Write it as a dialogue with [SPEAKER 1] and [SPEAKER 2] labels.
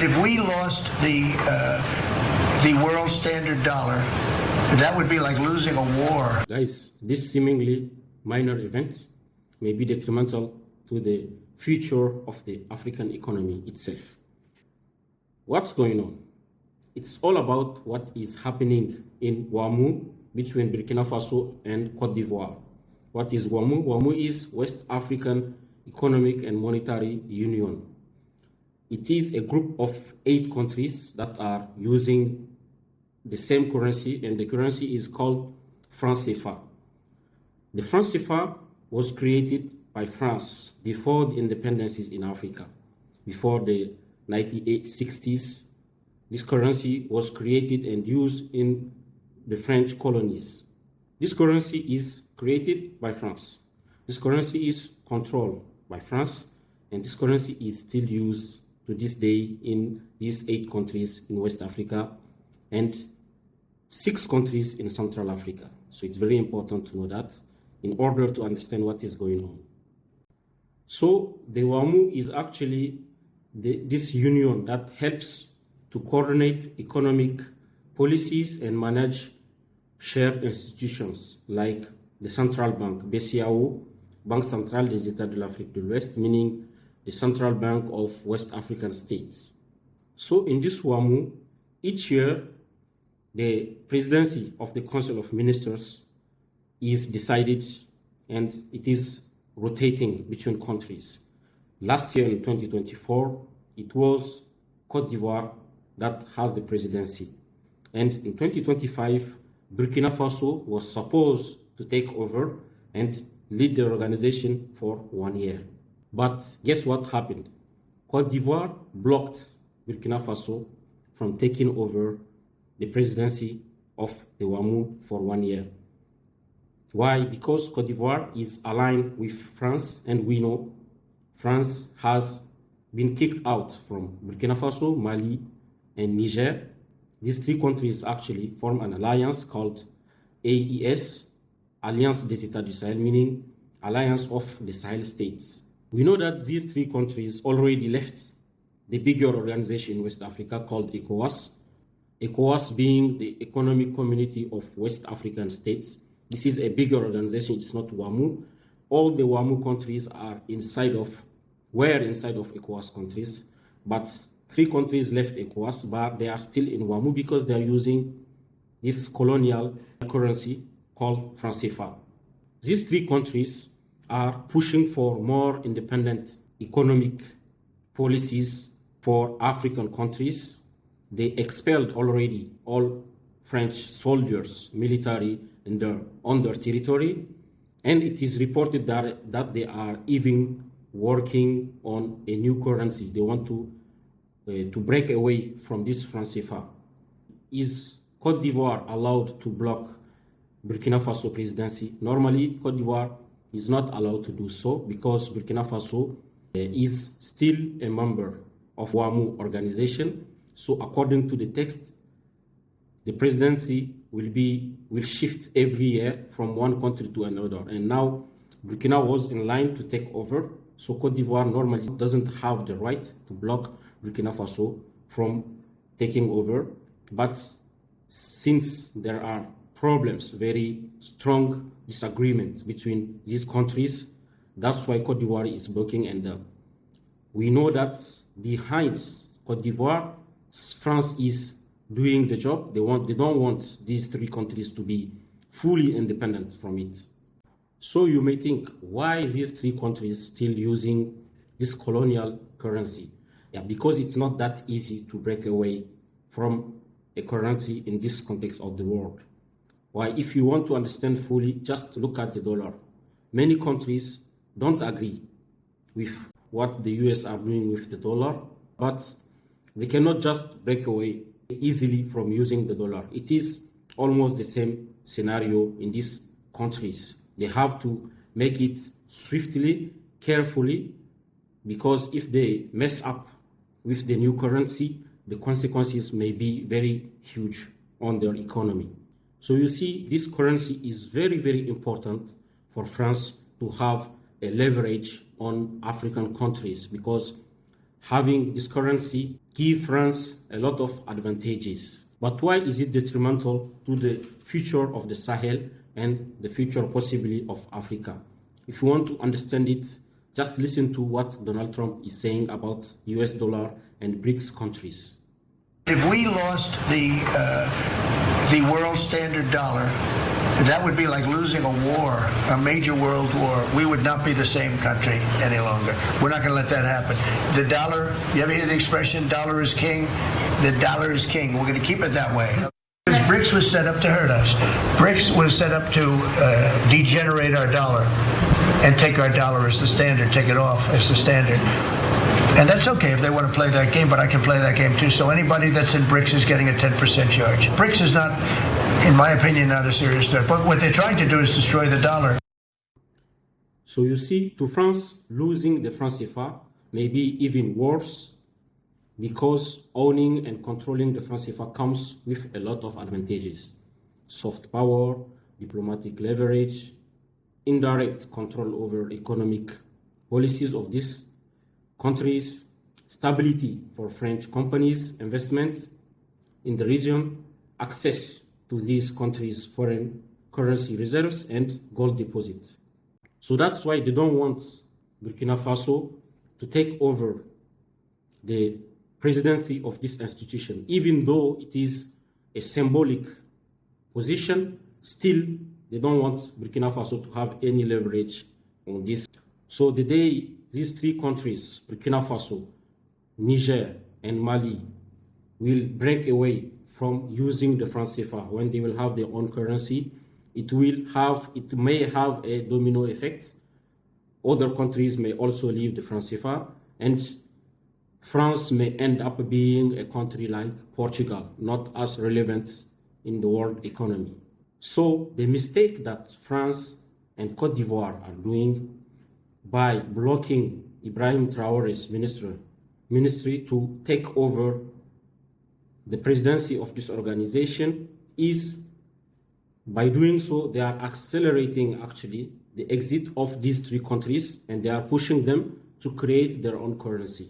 [SPEAKER 1] If we lost the world standard dollar, that would be like losing a war.
[SPEAKER 2] Guys, this seemingly minor event may be detrimental to the future of the African economy itself. What's going on? It's all about what is happening in WAEMU between Burkina Faso and Cote d'Ivoire. What is WAEMU? WAEMU is West African Economic and Monetary Union. It is a group of 8 countries that are using the same currency, and the currency is called franc CFA. The franc CFA was created by France before the independencies in Africa. Before the 1960s, this currency was created and used in the French colonies. This currency is created by France. This currency is controlled by France, and this currency is still used to this day in these 8 countries in West Africa and 6 countries in Central Africa. So it's very important to know that in order to understand what is going on. So the WAEMU is actually this union that helps to coordinate economic policies and manage shared institutions like the Central Bank, BCAO, Banque Centrale des États de l'Afrique de l'Ouest, meaning the Central Bank of West African states. So in this WAEMU, each year, the presidency of the Council of Ministers is decided and it is rotating between countries. Last year in 2024, it was Cote d'Ivoire that has the presidency. And in 2025, Burkina Faso was supposed to take over and lead the organization for 1 year. But guess what happened? Cote d'Ivoire blocked Burkina Faso from taking over the presidency of the WAEMU for 1 year. Why? Because Cote d'Ivoire is aligned with France, and we know France has been kicked out from Burkina Faso, Mali, and Niger. These 3 countries actually form an alliance called A.E.S, Alliance des États du Sahel, meaning Alliance of the Sahel States. We know that these 3 countries already left the bigger organization in West Africa called ECOWAS. ECOWAS being the Economic Community of West African States. This is a bigger organization, it's not WAEMU. All the WAEMU countries were inside of ECOWAS countries, but 3 countries left ECOWAS, but they are still in WAEMU because they are using this colonial currency called franc CFA. These 3 countries are pushing for more independent economic policies for African countries. They expelled already all French soldiers, military, on their territory, and it is reported that they are even working on a new currency. They want to break away from this franc CFA. Is Cote d'Ivoire allowed to block Burkina Faso presidency? Normally, Cote d'Ivoire is not allowed to do so because Burkina Faso is still a member of WAEMU organization. So according to the text, the presidency will shift every year from one country to another. And now Burkina was in line to take over. So Cote d'Ivoire normally doesn't have the right to block Burkina Faso from taking over. But since there are problems, very strong disagreement between these countries, that's why Cote d'Ivoire is blocking. And we know that behind Cote d'Ivoire, France is doing the job. They don't want these 3 countries to be fully independent from it. So you may think, why these 3 countries still using this colonial currency? Yeah, because it's not that easy to break away from a currency in this context of the world. Why? If you want to understand fully, just look at the dollar. Many countries don't agree with what the US are doing with the dollar, but they cannot just break away easily from using the dollar. It is almost the same scenario in these countries. They have to make it swiftly, carefully, because if they mess up with the new currency, the consequences may be very huge on their economy. So you see, this currency is very, very important for France to have a leverage on African countries, because having this currency give France a lot of advantages. But why is it detrimental to the future of the Sahel and the future possibly of Africa? If you want to understand it, just listen to what Donald Trump is saying about US dollar and BRICS countries.
[SPEAKER 1] If we lost the world standard dollar, that would be like losing a war, a major world war. We would not be the same country any longer. We're not going to let that happen. The dollar, you ever hear the expression, dollar is king? The dollar is king. We're going to keep it that way. BRICS was set up to hurt us. BRICS was set up to degenerate our dollar and take our dollar as the standard, take it off as the standard. And that's okay if they want to play that game, but I can play that game too. So anybody that's in BRICS is getting a 10% charge. BRICS is not, in my opinion, not a serious threat. But what they're trying to do is destroy the dollar.
[SPEAKER 2] So you see, to France, losing the franc CFA may be even worse because owning and controlling the franc CFA comes with a lot of advantages. Soft power, diplomatic leverage, indirect control over economic policies of these countries, stability for French companies, investments in the region, access to these countries' foreign currency reserves and gold deposits. So that's why they don't want Burkina Faso to take over the presidency of this institution. Even though it is a symbolic position, still they don't want Burkina Faso to have any leverage on this. So the day these three countries, Burkina Faso, Niger, and Mali, will break away from using the franc CFA when they will have their own currency, it may have a domino effect. Other countries may also leave the franc CFA, and France may end up being a country like Portugal, not as relevant in the world economy. So the mistake that France and Cote d'Ivoire are doing by blocking Ibrahim Traoré's ministry to take over the presidency of this organization is, by doing so, they are accelerating actually the exit of these three countries, and they are pushing them to create their own currency.